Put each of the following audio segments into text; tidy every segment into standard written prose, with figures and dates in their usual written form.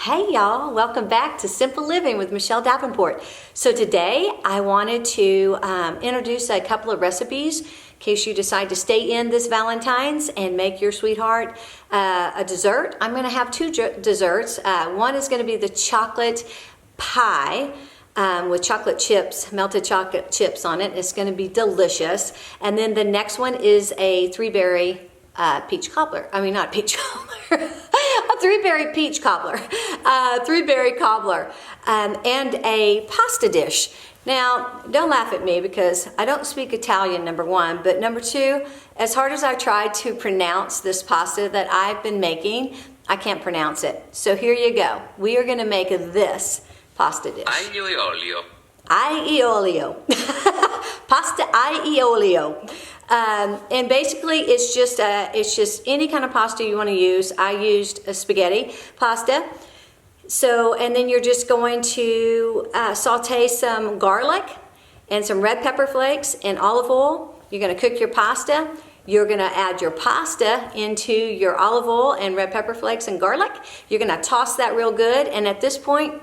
Hey y'all, welcome back to Simple Living with Michelle Davenport. So today I wanted to introduce a couple of recipes in case you decide to stay in this Valentine's and make your sweetheart a dessert. I'm going to have two desserts. One is going to be the chocolate pie with chocolate chips, melted chocolate chips on it. It's going to be delicious. And then the next one is a three-berry peach cobbler. I mean, not peach cobbler. A three-berry peach cobbler. Three-berry cobbler. And a pasta dish. Now, don't laugh at me because I don't speak Italian, number one. But number two, as hard as I tried to pronounce this pasta that I've been making, I can't pronounce it. So here you go. We are going to make this pasta dish. Aglio e olio. Olio. Pasta aglio olio. And basically it's just any kind of pasta you want to use. I used a spaghetti pasta. So, and then you're just going to saute some garlic and some red pepper flakes and olive oil. You're going to cook your pasta. You're going to add your pasta into your olive oil and red pepper flakes and garlic. You're going to toss that real good. And at this point,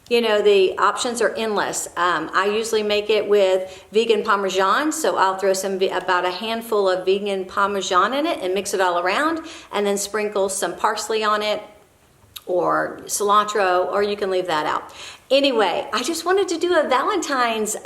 you know, the options are endless. I usually make it with vegan Parmesan, so I'll throw about a handful of vegan Parmesan in it and mix it all around, and then sprinkle some parsley on it or cilantro, or you can leave that out. Anyway, I just wanted to do a Valentine's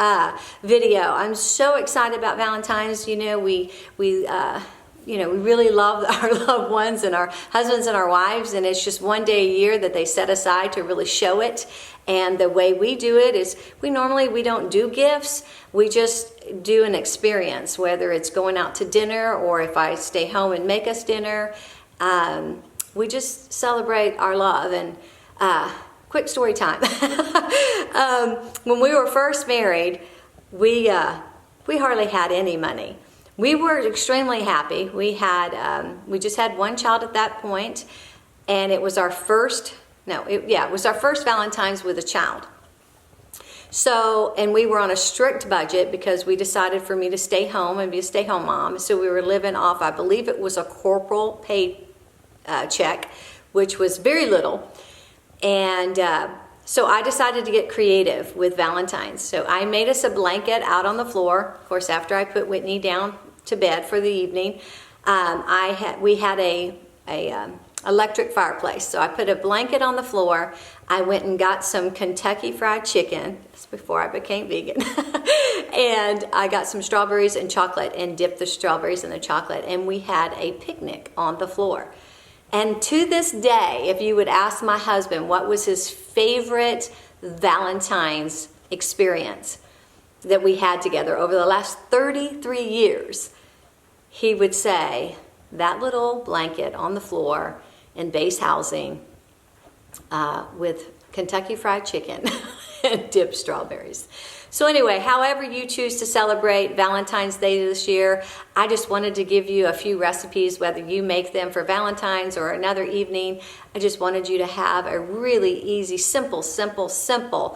video. I'm so excited about Valentine's. You know, we really love our loved ones and our husbands and our wives, and it's just one day a year that they set aside to really show it. And the way we do it is we don't do gifts, we just do an experience, whether it's going out to dinner or if I stay home and make us dinner. We just celebrate our love. And quick story time. When we were first married, we hardly had any money. We were extremely happy. We just had one child at that point, and it was our first. It was our first Valentine's with a child. So, and we were on a strict budget because we decided for me to stay home and be a stay-home mom. So we were living off, I believe it was a corporal pay check, which was very little. And so I decided to get creative with Valentine's. So I made us a blanket out on the floor. Of course, after I put Whitney down to bed for the evening, we had a electric fireplace. So I put a blanket on the floor. I went and got some Kentucky Fried Chicken. That's before I became vegan. And I got some strawberries and chocolate and dipped the strawberries in the chocolate. And we had a picnic on the floor. And to this day, if you would ask my husband what was his favorite Valentine's experience that we had together over the last 33 years, he would say that little blanket on the floor in base housing with Kentucky Fried Chicken and dipped strawberries. So anyway, however you choose to celebrate Valentine's Day this year, I just wanted to give you a few recipes, whether you make them for Valentine's or another evening. I just wanted you to have a really easy, simple aioli,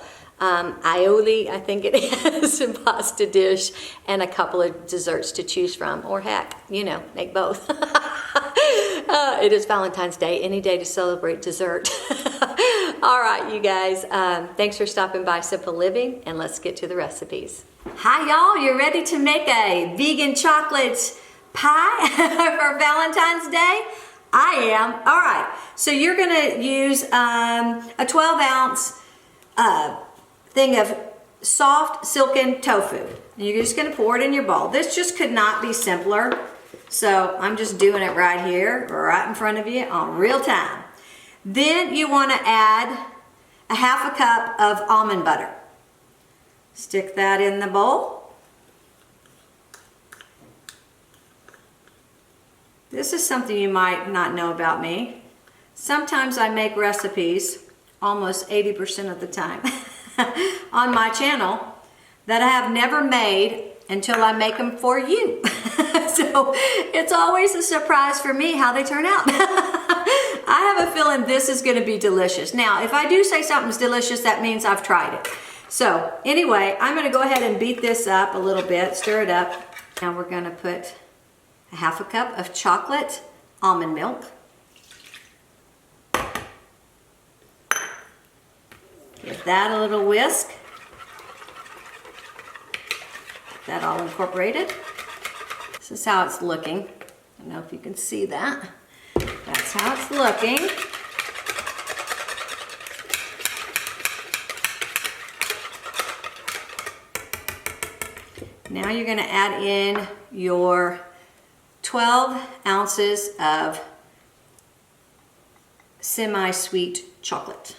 I think it is, and pasta dish, and a couple of desserts to choose from. Or heck, make both. It is Valentine's Day, any day to celebrate dessert. All right, you guys, thanks for stopping by Simple Living, and let's get to the recipes. Hi, y'all. You ready to make a vegan chocolate pie for Valentine's Day? I am. All right, so you're going to use a 12-ounce thing of soft silken tofu. And you're just going to pour it in your bowl. This just could not be simpler. So I'm just doing it right here, right in front of you on real time. Then you want to add a half a cup of almond butter. Stick that in the bowl. This is something you might not know about me. Sometimes I make recipes almost 80% of the time on my channel that I have never made until I make them for you. So it's always a surprise for me how they turn out. I have a feeling this is going to be delicious. Now, if I do say something's delicious, that means I've tried it. So anyway, I'm going to go ahead and beat this up a little bit, stir it up. Now we're going to put a half a cup of chocolate almond milk. Give that a little whisk. Get that all incorporated. This is how it's looking. I don't know if you can see that. That's how it's looking. Now you're going to add in your 12 ounces of semi-sweet chocolate.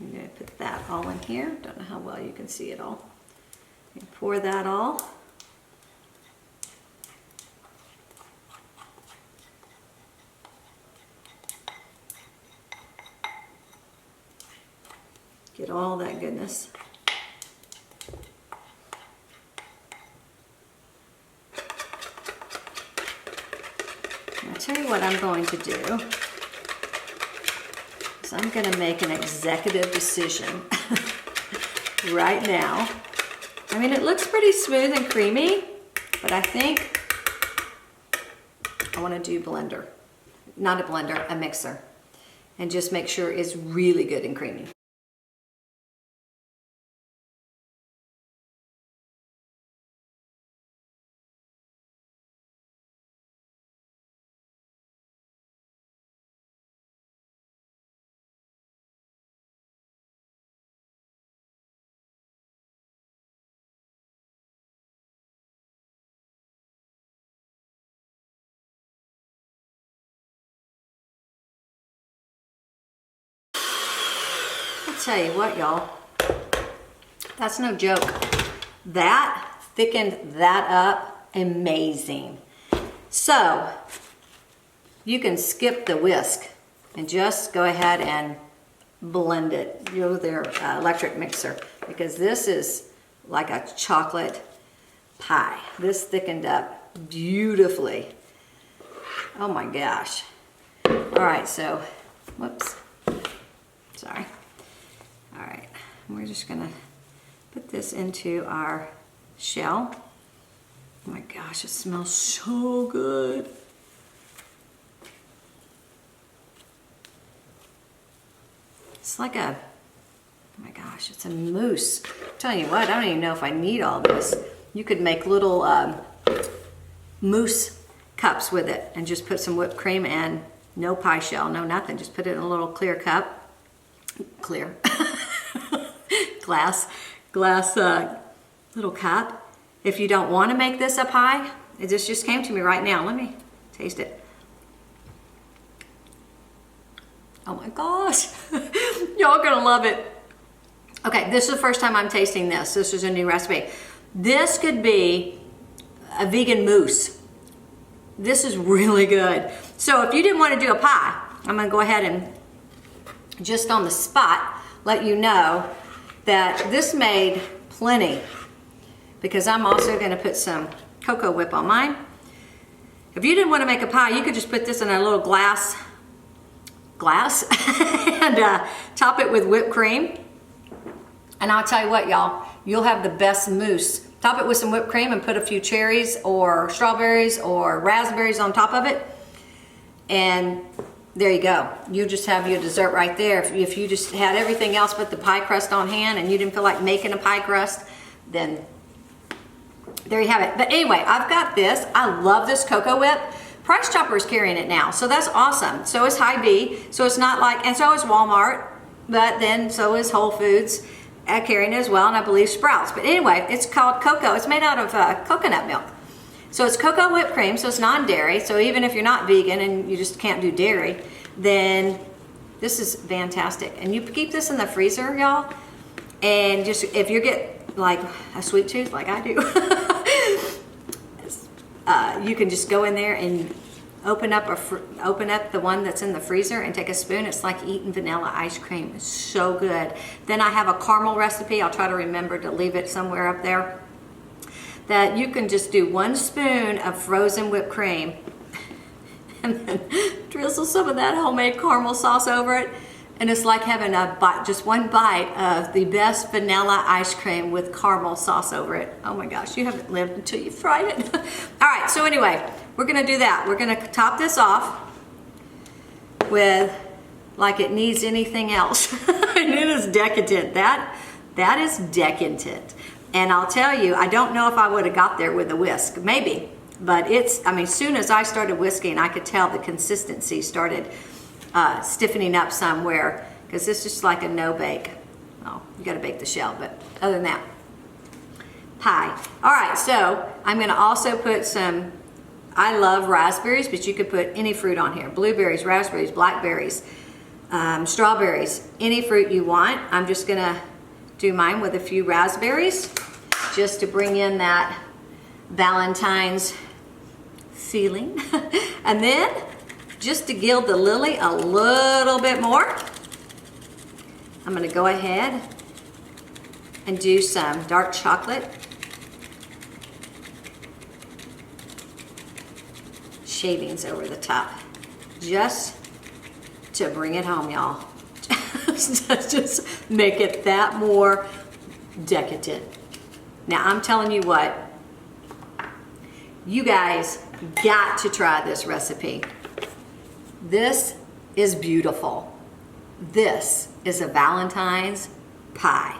I'm going to put that all in here. Don't know how well you can see it all. You pour that all. Get all that goodness. I'll tell you what I'm going to do. Is I'm going to make an executive decision right now. I mean, it looks pretty smooth and creamy, but I think I want to do blender. Not a blender, a mixer. And just make sure it's really good and creamy. Tell you what, y'all, that's no joke. That thickened that up amazing. So you can skip the whisk and just go ahead and blend it. Use their electric mixer, because this is like a chocolate pie. This thickened up beautifully. Oh my gosh. All right, so whoops, sorry. All right, we're just gonna put this into our shell. Oh my gosh, it smells so good. It's like a, oh my gosh, it's a mousse. I'm telling you what, I don't even know if I need all this. You could make little mousse cups with it and just put some whipped cream and no pie shell, no nothing. Just put it in a little clear cup. Clear. glass little cup. If you don't want to make this a pie, it just came to me right now. Let me taste it. Oh my gosh. Y'all gonna love it. Okay, this is the first time I'm tasting this. This is a new recipe. This could be a vegan mousse. This is really good. So if you didn't want to do a pie, I'm gonna go ahead and just on the spot let you know that this made plenty, because I'm also going to put some cocoa whip on mine. If you didn't want to make a pie, you could just put this in a little glass and top it with whipped cream. And I'll tell you what, y'all, you'll have the best mousse. Top it with some whipped cream and put a few cherries or strawberries or raspberries on top of it, and there you go. You just have your dessert right there. If you just had everything else but the pie crust on hand and you didn't feel like making a pie crust, then there you have it. But anyway, I've got this. I love this Cocoa Whip. Price Chopper is carrying it now, so that's awesome. So is Hy-Vee. So it's not like, and so is Walmart, but then so is Whole Foods carrying it as well, and I believe Sprouts. But anyway, it's called Cocoa. It's made out of coconut milk. So it's cocoa whipped cream, so it's non-dairy. So even if you're not vegan and you just can't do dairy, then this is fantastic. And you keep this in the freezer, y'all. And just if you get like a sweet tooth like I do, you can just go in there and open up the one that's in the freezer and take a spoon. It's like eating vanilla ice cream. It's so good. Then I have a caramel recipe. I'll try to remember to leave it somewhere up there. That you can just do 1 spoon of frozen whipped cream and then drizzle some of that homemade caramel sauce over it, and it's like having a bite, just 1 bite of the best vanilla ice cream with caramel sauce over it. Oh my gosh, you haven't lived until you've tried it. All right, so anyway, we're gonna do that. We're gonna top this off with like it needs anything else. And it is decadent. That is decadent. And I'll tell you, I don't know if I would have got there with a whisk. Maybe. But it's, I mean, as soon as I started whisking, I could tell the consistency started stiffening up somewhere, because it's just like a no bake. Oh, you got to bake the shell, but other than that, pie. All right, so I'm going to also put some, I love raspberries, but you could put any fruit on here. Blueberries, raspberries, blackberries, strawberries, any fruit you want. I'm just going to do mine with a few raspberries just to bring in that Valentine's feeling. And then just to gild the lily a little bit more, I'm going to go ahead and do some dark chocolate shavings over the top, just to bring it home, y'all. Just make it that more decadent. Now I'm telling you what, you guys got to try this recipe. This is beautiful. This is a Valentine's pie.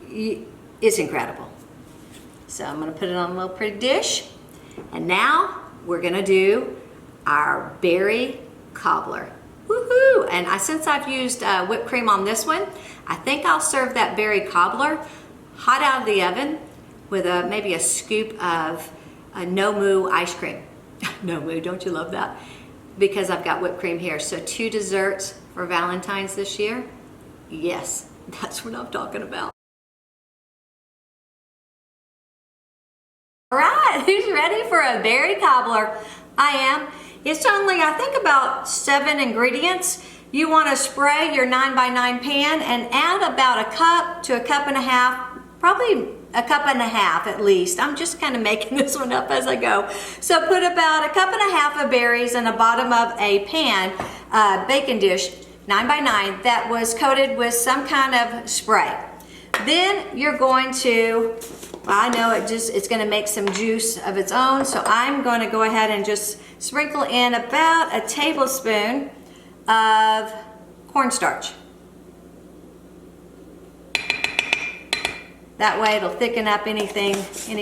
It's incredible. So I'm going to put it on a little pretty dish. And now we're going to do our berry cobbler. Woohoo! And since I've used whipped cream on this one, I think I'll serve that berry cobbler hot out of the oven with maybe a scoop of no moo ice cream. No moo, don't you love that? Because I've got whipped cream here. So 2 desserts for Valentine's this year. Yes, that's what I'm talking about. All right, who's ready for a berry cobbler? I am. It's only, I think, about 7 ingredients. You want to spray your 9x9 pan and add about a cup to a cup and a half, probably a cup and a half at least. I'm just kind of making this one up as I go. So put about a cup and a half of berries in the bottom of a pan, baking dish, 9x9, that was coated with some kind of spray. Then you're going to, I know it's going to make some juice of its own, so I'm going to go ahead and just sprinkle in about a tablespoon of cornstarch. That way it'll thicken up any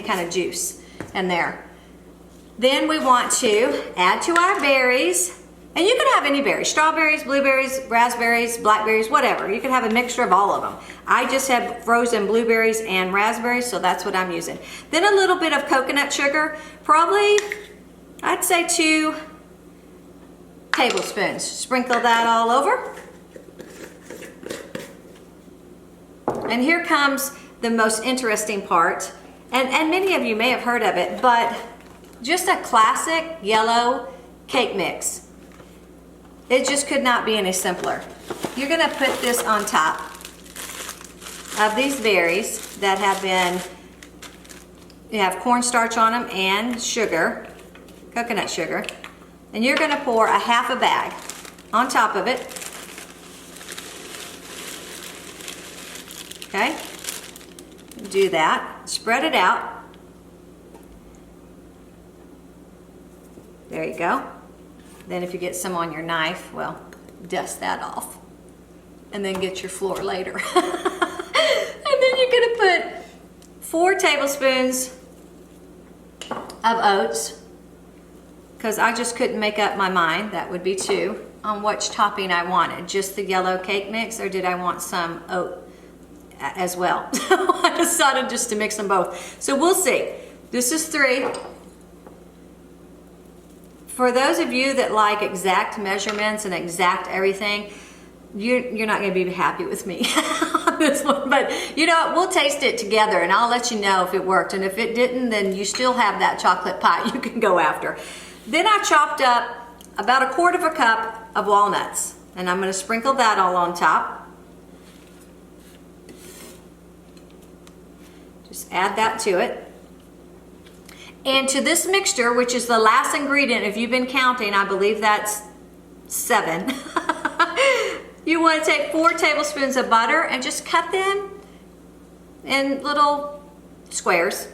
kind of juice in there. Then we want to add to our berries, and you can have any berries, strawberries, blueberries, raspberries, blackberries, whatever. You can have a mixture of all of them. I just have frozen blueberries and raspberries, so that's what I'm using. Then a little bit of coconut sugar, probably, I'd say 2 tablespoons. Sprinkle that all over. And here comes the most interesting part, and many of you may have heard of it, but just a classic yellow cake mix. It just could not be any simpler. You're going to put this on top of these berries that have been, you have cornstarch on them and sugar, coconut sugar, and you're going to pour a half a bag on top of it. Okay? Do that. Spread it out. There you go. Then if you get some on your knife, well, dust that off. And then get your flour later. And then you're going to put 4 tablespoons of oats, because I just couldn't make up my mind, that would be 2, on which topping I wanted. Just the yellow cake mix, or did I want some oat as well? I decided just to mix them both. So we'll see. This is 3. For those of you that like exact measurements and exact everything, you're not going to be happy with me on this one. But you know what? We'll taste it together and I'll let you know if it worked. And if it didn't, then you still have that chocolate pie you can go after. Then I chopped up about 1/4 cup of walnuts. And I'm going to sprinkle that all on top. Just add that to it. And to this mixture, which is the last ingredient, if you've been counting, I believe that's 7. You want to take 4 tablespoons of butter and just cut them in little squares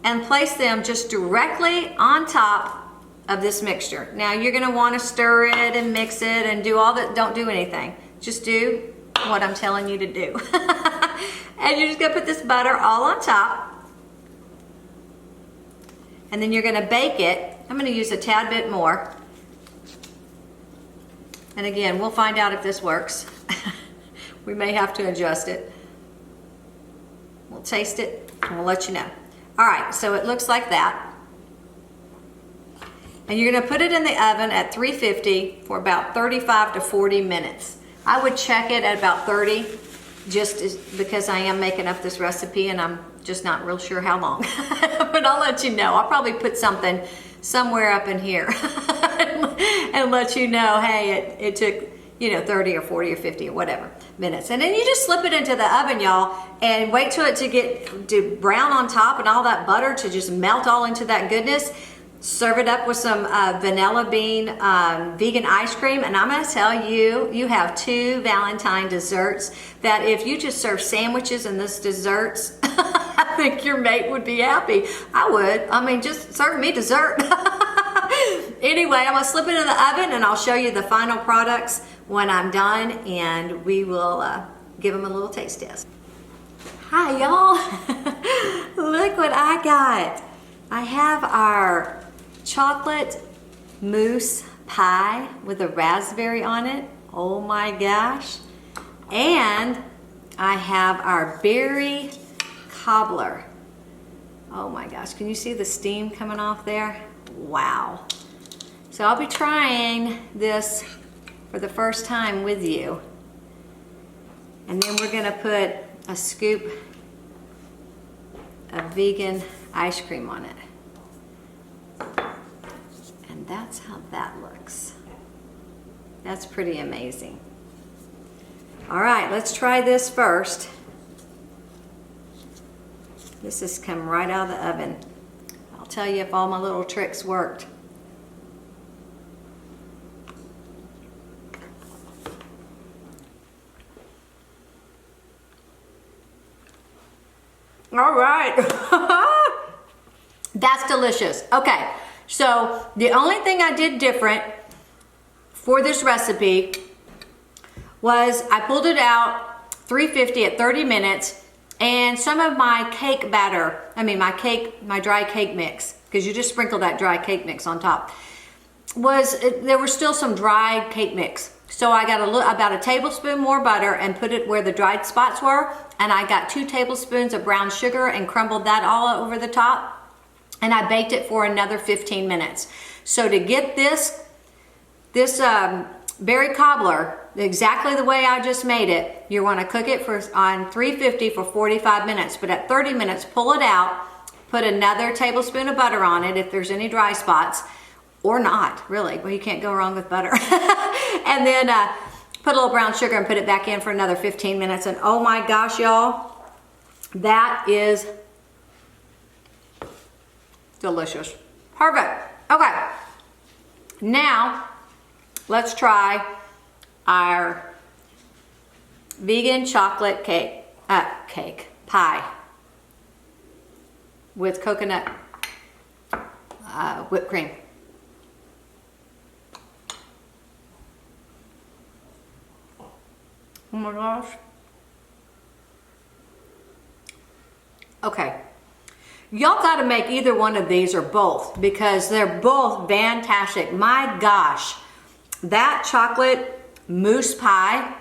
and place them just directly on top of this mixture. Now you're gonna wanna stir it and mix it and do all that. Don't do anything. Just do what I'm telling you to do. And you're just gonna put this butter all on top. And then you're gonna bake it. I'm gonna use a tad bit more. And again, we'll find out if this works. We may have to adjust it. We'll taste it and we'll let you know. All right, so it looks like that. And you're gonna put it in the oven at 350 for about 35 to 40 minutes. I would check it at about 30, because I am making up this recipe and I'm just not real sure how long. But I'll let you know. I'll probably put something somewhere up in here and let you know, hey, it took, 30 or 40 or 50 or whatever minutes. And then you just slip it into the oven, y'all, and wait till it to brown on top and all that butter to just melt all into that goodness. Serve it up with some vanilla bean vegan ice cream. And I'm gonna tell you, you have 2 Valentine desserts that if you just serve sandwiches and this desserts, I think your mate would be happy. I would. I mean, just serve me dessert. Anyway, I'm gonna slip it in the oven and I'll show you the final products when I'm done, and we will give them a little taste test. Hi, y'all. Look what I got. I have our chocolate mousse pie with a raspberry on it. Oh my gosh. And I have our berry cobbler. Oh my gosh, can you see the steam coming off there? Wow. So I'll be trying this for the first time with you. And then we're gonna put a scoop of vegan ice cream on it. And that's how that looks. That's pretty amazing. All right, let's try this first. This has come right out of the oven. I'll tell you if all my little tricks worked. All right. That's delicious. Okay, so the only thing I did different for this recipe was I pulled it out 350 at 30 minutes, and some of my cake batter, my dry cake mix, because you just sprinkle that dry cake mix on top, there was still some dry cake mix. So I got about a tablespoon more butter and put it where the dried spots were, and I got 2 tablespoons of brown sugar and crumbled that all over the top, and I baked it for another 15 minutes. So to get this berry cobbler exactly the way I just made it, you want to cook it on 350 for 45 minutes, but at 30 minutes pull it out, put another tablespoon of butter on it if there's any dry spots, or not, really. Well, you can't go wrong with butter. And then put a little brown sugar and put it back in for another 15 minutes. And oh my gosh, y'all, that is delicious. Perfect. Okay. Now, let's try our vegan chocolate pie with coconut whipped cream. Oh my gosh. Okay. Y'all got to make either one of these or both, because they're both fantastic. My gosh. That chocolate mousse pie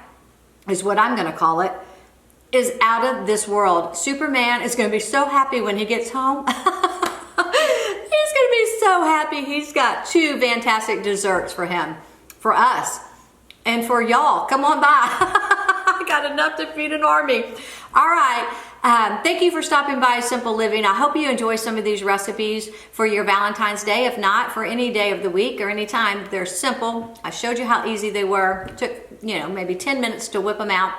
is what I'm going to call it, is out of this world. Superman is going to be so happy when he gets home. He's going to be so happy. He's got 2 fantastic desserts for him, for us, and for y'all. Come on by. I got enough to feed an army. All right. Thank you for stopping by Simple Living. I hope you enjoy some of these recipes for your Valentine's Day. If not, for any day of the week or any time. They're simple. I showed you how easy they were. It took, maybe 10 minutes to whip them out.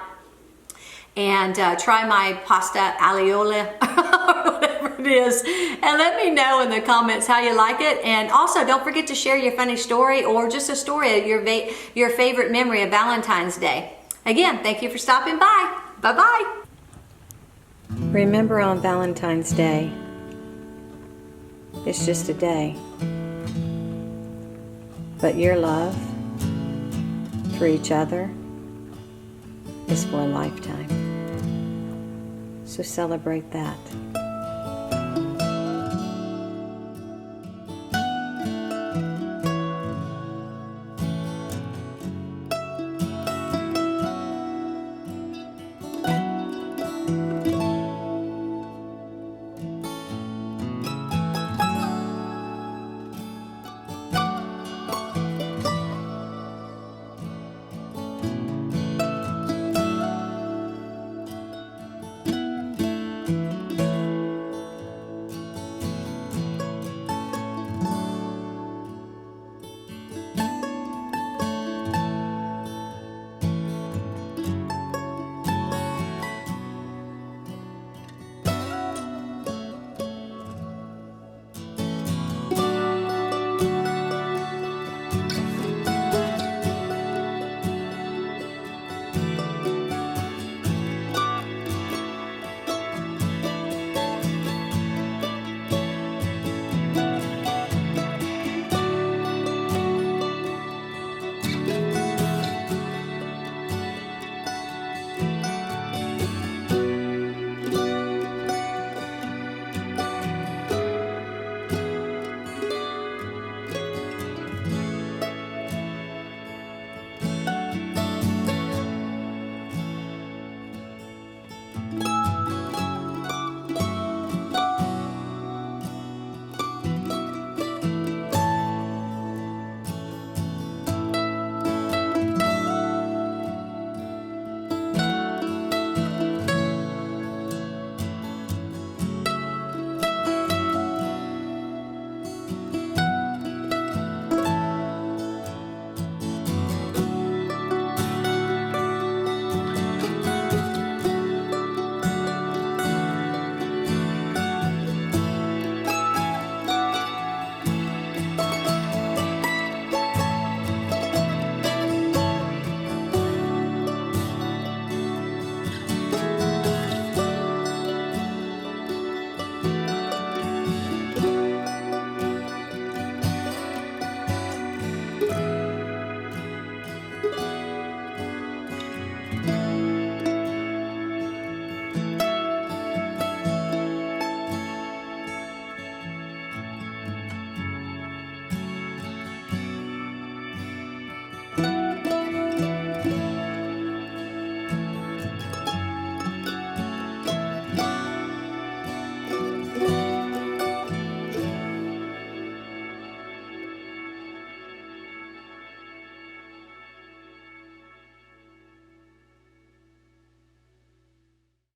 And try my pasta alioli, or whatever it is. And let me know in the comments how you like it. And also, don't forget to share your funny story or just a story of your favorite memory of Valentine's Day. Again, thank you for stopping by. Bye-bye. Remember, on Valentine's Day, it's just a day. But your love for each other is for a lifetime. So celebrate that.